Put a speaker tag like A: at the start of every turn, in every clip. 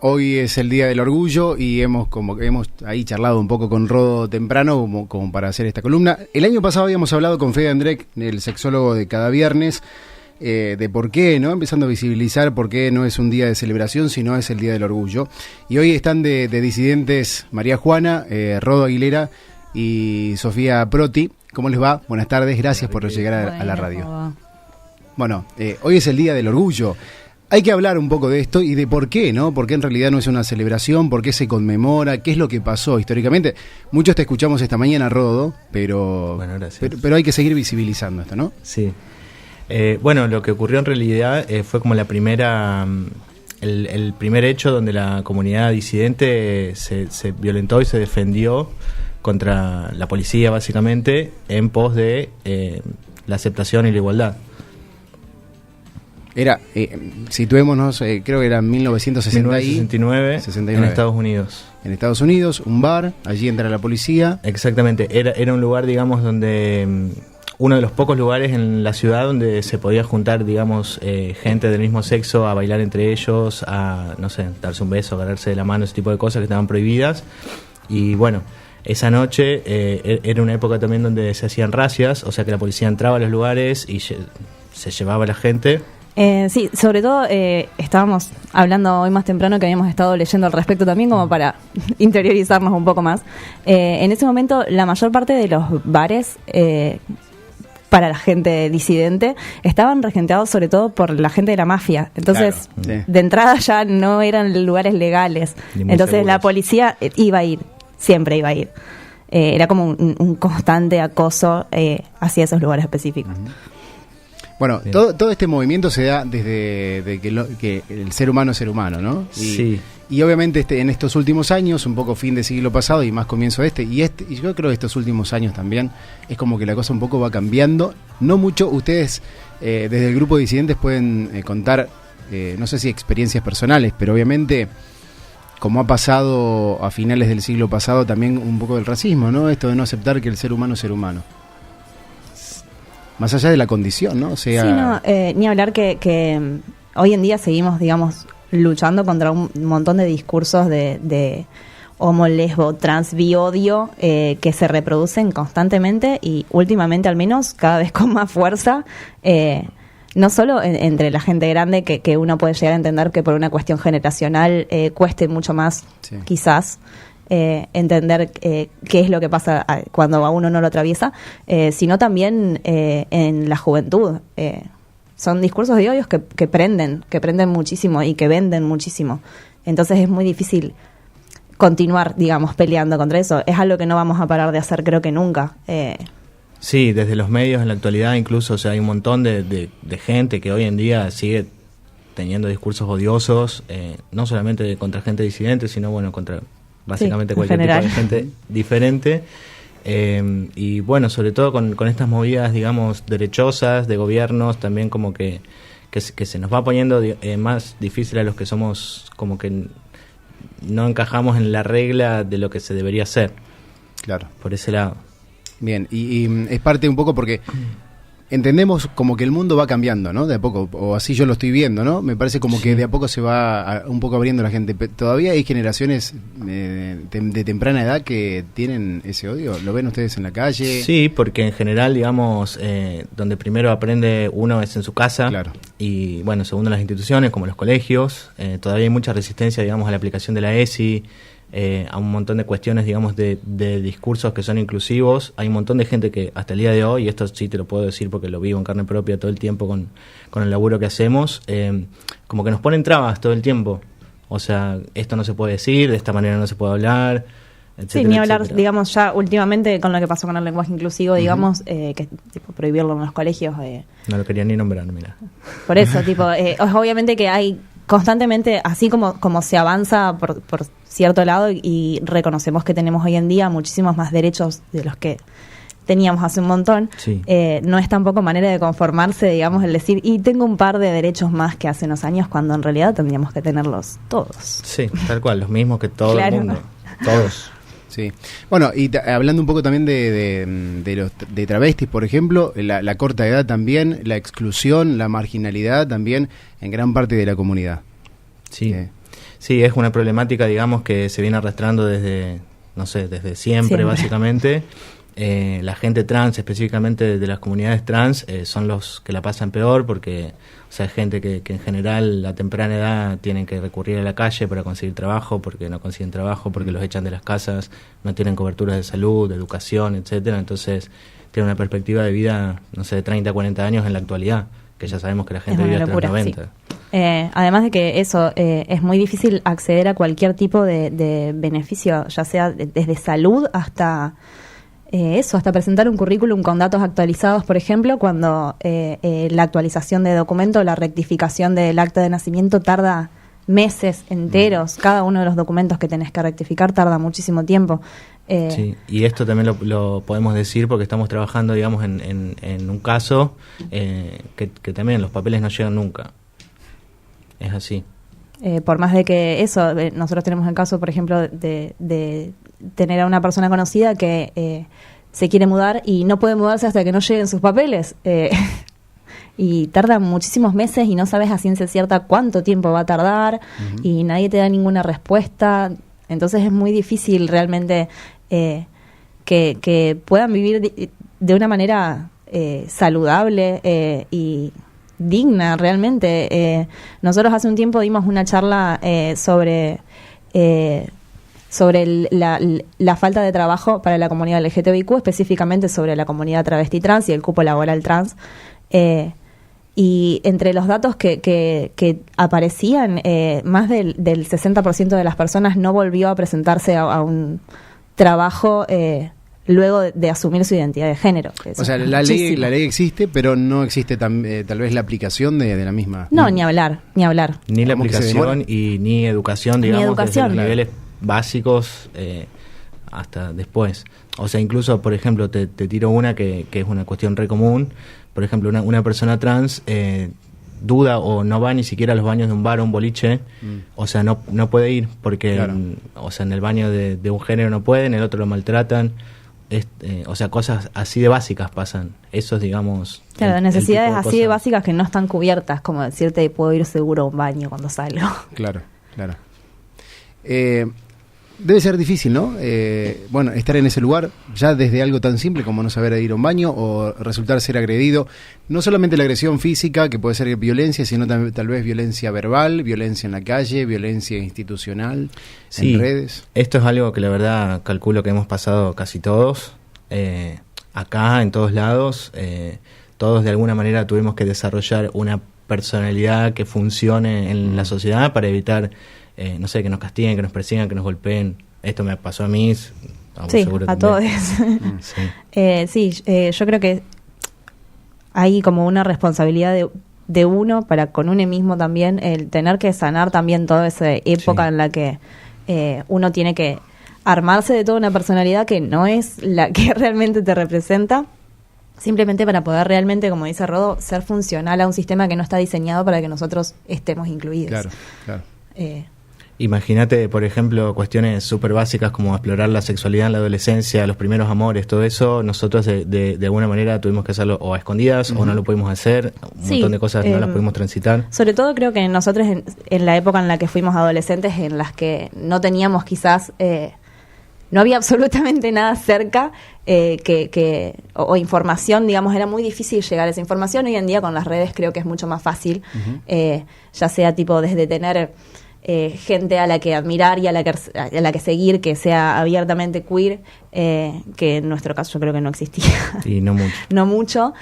A: Hoy es el Día del Orgullo y hemos ahí charlado un poco con Rodo temprano como para hacer esta columna. El año pasado habíamos hablado con Fede Andrek, el sexólogo de Cada Viernes, de por qué, ¿no? Empezando a visibilizar por qué no es un día de celebración, sino es el Día del Orgullo. Y hoy están de disidentes María Juana, Rodo Aguilera y Sofía Proti. ¿Cómo les va? Buenas tardes, gracias por llegar a la radio. Bueno, hoy es el Día del Orgullo. Hay que hablar un poco de esto y de por qué, ¿no? Por qué en realidad no es una celebración, por qué se conmemora, qué es lo que pasó históricamente. Muchos te escuchamos esta mañana, Rodo, pero hay que seguir visibilizando esto, ¿no?
B: Sí. Bueno, lo que ocurrió en realidad fue como la primera, el primer hecho donde la comunidad disidente se violentó y se defendió contra la policía, básicamente, en pos de la aceptación y la igualdad.
A: Era, situémonos, creo que era en
B: 1969 en Estados Unidos.
A: En Estados Unidos, un bar, allí entra la policía.
B: Exactamente, era un lugar, digamos, donde uno de los pocos lugares en la ciudad donde se podía juntar, digamos, gente del mismo sexo a bailar entre ellos, a, no sé, darse un beso, agarrarse de la mano, ese tipo de cosas que estaban prohibidas. Y bueno, esa noche era una época también donde se hacían razias, o sea que la policía entraba a los lugares y se llevaba a la gente.
C: Sí, sobre todo estábamos hablando hoy más temprano que habíamos estado leyendo al respecto también como para interiorizarnos un poco más. En ese momento la mayor parte de los bares para la gente disidente estaban regenteados sobre todo por la gente de la mafia. Entonces, claro, sí, de entrada ya no eran lugares legales. Entonces seguros. La policía iba a ir, siempre iba a ir. Era como un constante acoso hacia esos lugares específicos. Uh-huh.
A: Bueno, todo este movimiento se da desde que el ser humano es ser humano, ¿no?
B: Sí.
A: Y obviamente en estos últimos años, un poco fin de siglo pasado y más comienzo y yo creo que estos últimos años también, es como que la cosa un poco va cambiando. No mucho, ustedes desde el grupo de disidentes pueden contar, no sé si experiencias personales, pero obviamente como ha pasado a finales del siglo pasado también un poco del racismo, ¿no? Esto de no aceptar que el ser humano es ser humano. Más allá de la condición, ¿no? O sea,
C: sí, no, ni hablar que hoy en día seguimos, digamos, luchando contra un montón de discursos de homo, lesbo, trans, bi-odio que se reproducen constantemente y últimamente al menos cada vez con más fuerza, no solo entre la gente grande que uno puede llegar a entender que por una cuestión generacional cueste mucho más, sí, quizás, entender qué es lo que pasa cuando a uno no lo atraviesa, sino también en la juventud. Son discursos de odios que prenden muchísimo y que venden muchísimo. Entonces es muy difícil continuar, digamos, peleando contra eso. Es algo que no vamos a parar de hacer, creo que nunca.
B: Sí, desde los medios en la actualidad incluso, o sea, hay un montón de gente que hoy en día sigue teniendo discursos odiosos, no solamente contra gente disidente, sino, bueno, contra básicamente, sí, cualquier tipo de gente diferente, y bueno, sobre todo con estas movidas, digamos, derechosas de gobiernos, también como que se nos va poniendo más difícil a los que somos como que no encajamos en la regla de lo que se debería hacer.
A: Claro.
B: Por ese lado.
A: Bien, y es parte un poco porque entendemos como que el mundo va cambiando, ¿no? De a poco, o así yo lo estoy viendo, ¿no? Me parece como, sí, que de a poco se va un poco abriendo la gente. Todavía hay generaciones de temprana edad que tienen ese odio. ¿Lo ven ustedes en la calle?
B: Sí, porque en general, digamos, donde primero aprende uno es en su casa.
A: Claro.
B: Y, bueno, segundo en las instituciones, como los colegios. Todavía hay mucha resistencia, digamos, a la aplicación de la ESI, a un montón de cuestiones, digamos, de discursos que son inclusivos. Hay un montón de gente que hasta el día de hoy, y esto sí te lo puedo decir porque lo vivo en carne propia todo el tiempo con el laburo que hacemos, como que nos ponen trabas todo el tiempo. O sea, esto no se puede decir, de esta manera no se puede hablar, etcétera,
C: sí, ni hablar,
B: etcétera.
C: Digamos, ya últimamente con lo que pasó con el lenguaje inclusivo, digamos, que tipo prohibirlo en los colegios.
B: No lo quería ni nombrar, mira.
C: Por eso, tipo, obviamente que hay constantemente, así como se avanza por cierto lado y reconocemos que tenemos hoy en día muchísimos más derechos de los que teníamos hace un montón,
B: sí,
C: no es tampoco manera de conformarse, digamos, el decir, y tengo un par de derechos más que hace unos años, cuando en realidad tendríamos que tenerlos todos.
B: Sí, tal cual, los mismos que todo
C: claro,
B: el mundo, todos.
A: Sí. Bueno, y hablando un poco también de travestis, por ejemplo, la corta edad también, la exclusión, la marginalidad también en gran parte de la comunidad.
B: Sí. Sí, es una problemática, digamos, que se viene arrastrando desde siempre. Básicamente. La gente trans, específicamente de las comunidades trans, son los que la pasan peor porque, o sea, es gente que en general a temprana edad tienen que recurrir a la calle para conseguir trabajo, porque no consiguen trabajo, porque los echan de las casas, no tienen coberturas de salud, de educación, etcétera. Entonces, tienen una perspectiva de vida, de 30 a 40 años en la actualidad, que ya sabemos que la gente vive hasta los 90.
C: Sí. Además de que eso, es muy difícil acceder a cualquier tipo de beneficio, ya sea desde salud hasta... hasta presentar un currículum con datos actualizados, por ejemplo, cuando la actualización de documento, la rectificación del acta de nacimiento tarda meses enteros. Cada uno de los documentos que tenés que rectificar tarda muchísimo tiempo.
B: Sí, y esto también lo podemos decir porque estamos trabajando, digamos, en un caso que también los papeles no llegan nunca. Es así.
C: Por más de que nosotros tenemos el caso, por ejemplo, de tener a una persona conocida que se quiere mudar y no puede mudarse hasta que no lleguen sus papeles. Y tarda muchísimos meses y no sabes a ciencia cierta cuánto tiempo va a tardar. Uh-huh. Y nadie te da ninguna respuesta. Entonces es muy difícil realmente que puedan vivir de una manera saludable y digna realmente. Nosotros hace un tiempo dimos una charla sobre la falta de trabajo para la comunidad LGTBIQ, específicamente sobre la comunidad travesti trans y el cupo laboral trans. Y entre los datos que aparecían, más del 60% de las personas no volvió a presentarse a un trabajo luego de asumir su identidad de género.
A: O sea, la ley existe, pero no existe tal vez la aplicación de la misma.
C: No, ni hablar.
B: Ni la aplicación y ni educación, digamos, desde los niveles básicos hasta después. O sea, incluso, por ejemplo, te tiro una que es una cuestión re común. Por ejemplo, una persona trans duda o no va ni siquiera a los baños de un bar o un boliche. O sea, no puede ir porque
A: claro.
B: En el baño de un género no puede, en el otro lo maltratan. O sea, cosas así de básicas pasan. Eso es, digamos...
C: Claro, necesidades así de básicas que no están cubiertas, como decirte, puedo ir seguro a un baño cuando salgo.
A: Claro. Debe ser difícil, ¿no? Estar en ese lugar, ya desde algo tan simple como no saber ir a un baño o resultar ser agredido. No solamente la agresión física, que puede ser violencia, sino también, tal vez violencia verbal, violencia en la calle, violencia institucional, en redes.
B: Esto es algo que la verdad calculo que hemos pasado casi todos, acá, en todos lados. Todos de alguna manera tuvimos que desarrollar una personalidad que funcione en la sociedad para evitar... que nos castiguen, que nos persigan, que nos golpeen. Esto me pasó a mí.
C: Sí, a todos. Yo creo que hay como una responsabilidad de uno para con uno mismo también, el tener que sanar también toda esa época en la que uno tiene que armarse de toda una personalidad que no es la que realmente te representa, simplemente para poder realmente, como dice Rodo, ser funcional a un sistema que no está diseñado para que nosotros estemos incluidos.
A: Claro.
B: Imagínate, por ejemplo, cuestiones súper básicas como explorar la sexualidad en la adolescencia, los primeros amores, todo eso. Nosotros de alguna manera tuvimos que hacerlo o a escondidas o no lo pudimos hacer. Un montón de cosas no las pudimos transitar.
C: Sobre todo creo que nosotros en la época en la que fuimos adolescentes, en las que no teníamos quizás... no había absolutamente nada cerca o información, digamos, era muy difícil llegar a esa información. Hoy en día con las redes creo que es mucho más fácil, ya sea tipo desde tener gente a la que admirar y a la que seguir, que sea abiertamente queer, que en nuestro caso yo creo que no existía.
B: Y no mucho.
C: No mucho,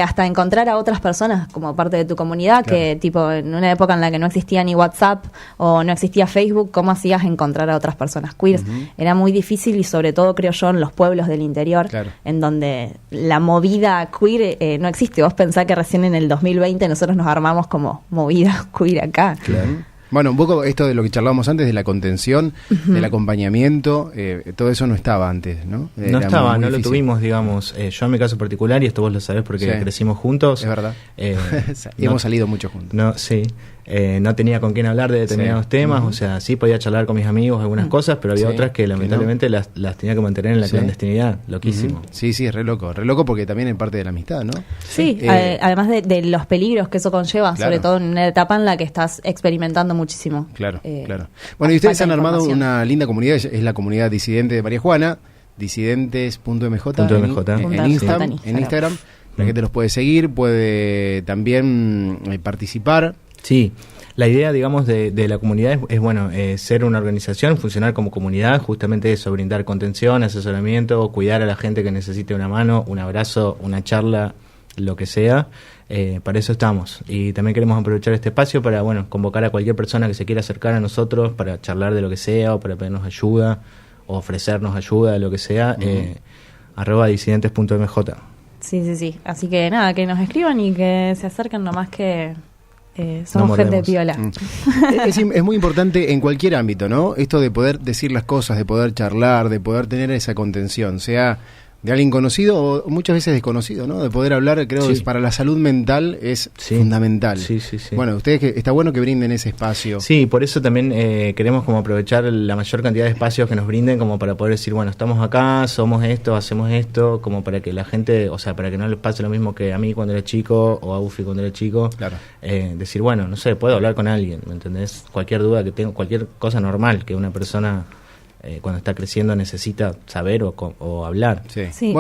C: hasta encontrar a otras personas como parte de tu comunidad, claro. Que tipo en una época en la que no existía ni WhatsApp o no existía Facebook, ¿cómo hacías encontrar a otras personas queer? Era muy difícil y sobre todo creo yo en los pueblos del interior, claro. En donde la movida queer no existe. Vos pensás que recién en el 2020 nosotros nos armamos como movida queer acá.
A: Claro. Bueno, un poco esto de lo que charlábamos antes, de la contención, del acompañamiento, todo eso no estaba antes, ¿no?
B: No estaba, no lo tuvimos, digamos. Yo en mi caso particular, y esto vos lo sabés porque crecimos juntos.
A: Es verdad. Y hemos salido mucho juntos.
B: No, sí. no tenía con quién hablar de determinados temas, o sea, sí podía charlar con mis amigos algunas cosas, pero había otras que lamentablemente que las tenía que mantener en la clandestinidad, loquísimo.
A: Sí, es re loco porque también es parte de la amistad, ¿no?
C: Sí, además de los peligros que eso conlleva, sobre todo en una etapa en la que estás experimentando muchísimo.
A: Claro. Bueno, y ustedes han armado una linda comunidad, es la comunidad disidente de María Juana, disidentes.mj en Instagram. La gente los puede seguir, puede también participar.
B: Sí, la idea, digamos, de la comunidad es ser una organización, funcionar como comunidad, justamente eso, brindar contención, asesoramiento, cuidar a la gente que necesite una mano, un abrazo, una charla, lo que sea. Para eso estamos. Y también queremos aprovechar este espacio para, convocar a cualquier persona que se quiera acercar a nosotros para charlar de lo que sea o para pedirnos ayuda o ofrecernos ayuda de lo que sea. @disidentes.mj.
C: Sí. Así que nada, que nos escriban y que se acerquen nomás que... somos gente piola.
A: Es muy importante en cualquier ámbito, ¿no? Esto de poder decir las cosas, de poder charlar, de poder tener esa contención, sea de alguien conocido o muchas veces desconocido, ¿no? De poder hablar, creo que para la salud mental es fundamental. Sí. Bueno, ustedes está bueno que brinden ese espacio.
B: Sí, por eso también queremos como aprovechar la mayor cantidad de espacios que nos brinden como para poder decir, estamos acá, somos esto, hacemos esto, como para que la gente, o sea, para que no les pase lo mismo que a mí cuando era chico o a Ufi cuando era chico. Claro. Decir, no sé, puedo hablar con alguien, ¿me entendés? Cualquier duda que tengo, cualquier cosa normal que una persona... cuando está creciendo necesita saber o hablar.
C: Sí,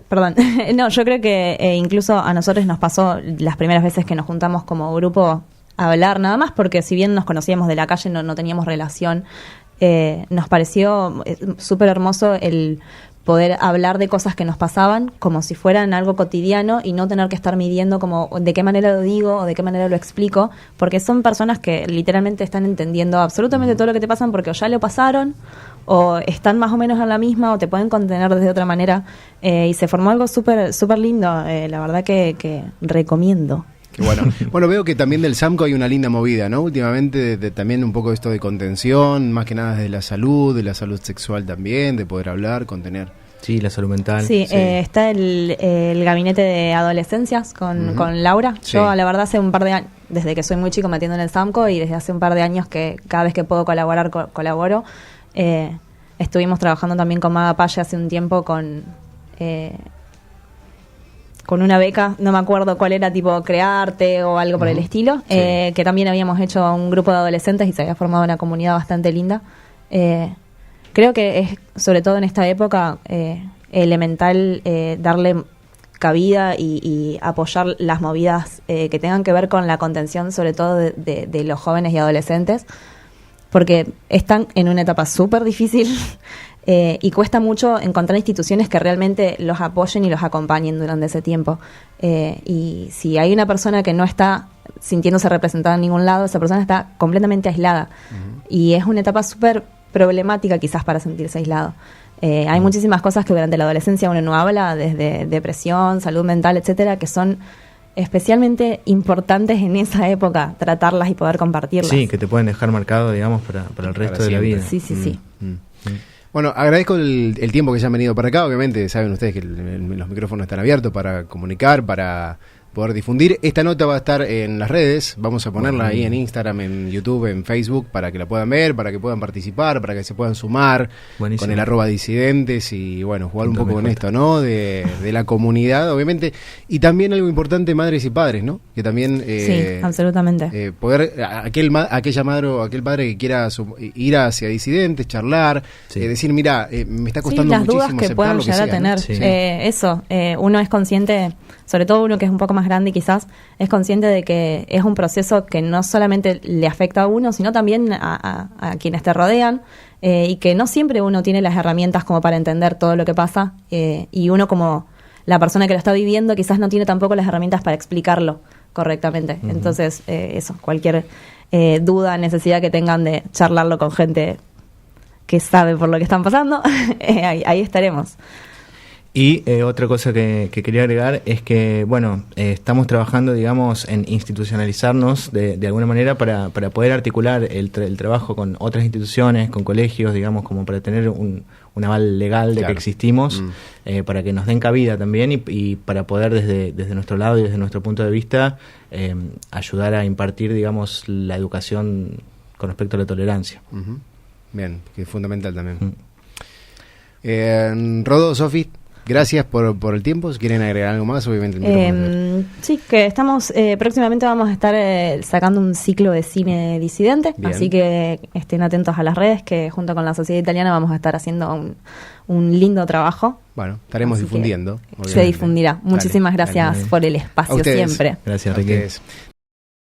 C: perdón. No, yo creo que incluso a nosotros nos pasó las primeras veces que nos juntamos como grupo a hablar nada más, porque si bien nos conocíamos de la calle, no teníamos relación, nos pareció súper hermoso el poder hablar de cosas que nos pasaban como si fueran algo cotidiano y no tener que estar midiendo como de qué manera lo digo o de qué manera lo explico, porque son personas que literalmente están entendiendo absolutamente todo lo que te pasan porque o ya lo pasaron o están más o menos en la misma o te pueden contener desde otra manera, y se formó algo súper lindo, la verdad que recomiendo.
A: Qué bueno, veo que también del SAMCO hay una linda movida, ¿no? Últimamente también un poco esto de contención, más que nada de la salud sexual también, de poder hablar, contener.
B: Sí, la salud mental.
C: Sí. Está el gabinete de adolescencias con Laura. Sí. Yo, la verdad, hace un par de años, desde que soy muy chico metiendo en el SAMCO y desde hace un par de años que cada vez que puedo colaborar, colaboro. Estuvimos trabajando también con Maga Paya hace un tiempo con una beca, no me acuerdo cuál era, tipo Crearte o algo por el estilo, que también habíamos hecho un grupo de adolescentes y se había formado una comunidad bastante linda. Creo que es, sobre todo en esta época, elemental darle cabida y apoyar las movidas que tengan que ver con la contención, sobre todo de los jóvenes y adolescentes, porque están en una etapa súper difícil. Y cuesta mucho encontrar instituciones que realmente los apoyen y los acompañen durante ese tiempo. Y si hay una persona que no está sintiéndose representada en ningún lado, esa persona está completamente aislada. Y es una etapa súper problemática quizás para sentirse aislado. Hay muchísimas cosas que durante la adolescencia uno no habla, desde depresión, salud mental, etcétera, que son especialmente importantes en esa época, tratarlas y poder compartirlas. Sí,
B: que te pueden dejar marcado, digamos, para el resto de la vida.
C: Sí.
A: Bueno, agradezco el tiempo que ya han venido para acá. Obviamente saben ustedes que los micrófonos están abiertos para comunicar, para poder difundir. Esta nota va a estar en las redes, vamos a ponerla ahí en Instagram, en YouTube, en Facebook, para que la puedan ver, para que puedan participar, para que se puedan sumar con el @disidentes y jugar un poco con esto, ¿no? De la comunidad, obviamente, y también algo importante, madres y padres, ¿no? Que también
C: sí, absolutamente.
A: Poder aquella madre o aquel padre que quiera ir hacia disidentes, charlar, decir, mira, me está costando muchísimo
C: las dudas que puedan llegar a tener, ¿no? Uno es consciente, sobre todo uno que es un poco más grande quizás, es consciente de que es un proceso que no solamente le afecta a uno, sino también a quienes te rodean, y que no siempre uno tiene las herramientas como para entender todo lo que pasa, y uno como la persona que lo está viviendo quizás no tiene tampoco las herramientas para explicarlo correctamente. Entonces, cualquier duda, necesidad que tengan de charlarlo con gente que sabe por lo que están pasando, ahí estaremos.
B: Y otra cosa que quería agregar es que, bueno, estamos trabajando, digamos, en institucionalizarnos de alguna manera para poder articular el trabajo con otras instituciones, con colegios, digamos, como para tener un aval legal de que existimos, para que nos den cabida también y para poder desde nuestro lado y desde nuestro punto de vista ayudar a impartir, digamos, la educación con respecto a la tolerancia.
A: Uh-huh. Bien, que es fundamental también. Rodo, Sofi, gracias por el tiempo. Si quieren agregar algo más, obviamente.
C: Sí, que estamos próximamente vamos a estar sacando un ciclo de cine disidente. Bien. Así que estén atentos a las redes, que junto con la Sociedad Italiana vamos a estar haciendo un lindo trabajo.
A: Bueno, estaremos difundiendo.
C: Se difundirá. Muchísimas gracias por el espacio siempre.
B: Gracias, Ricky.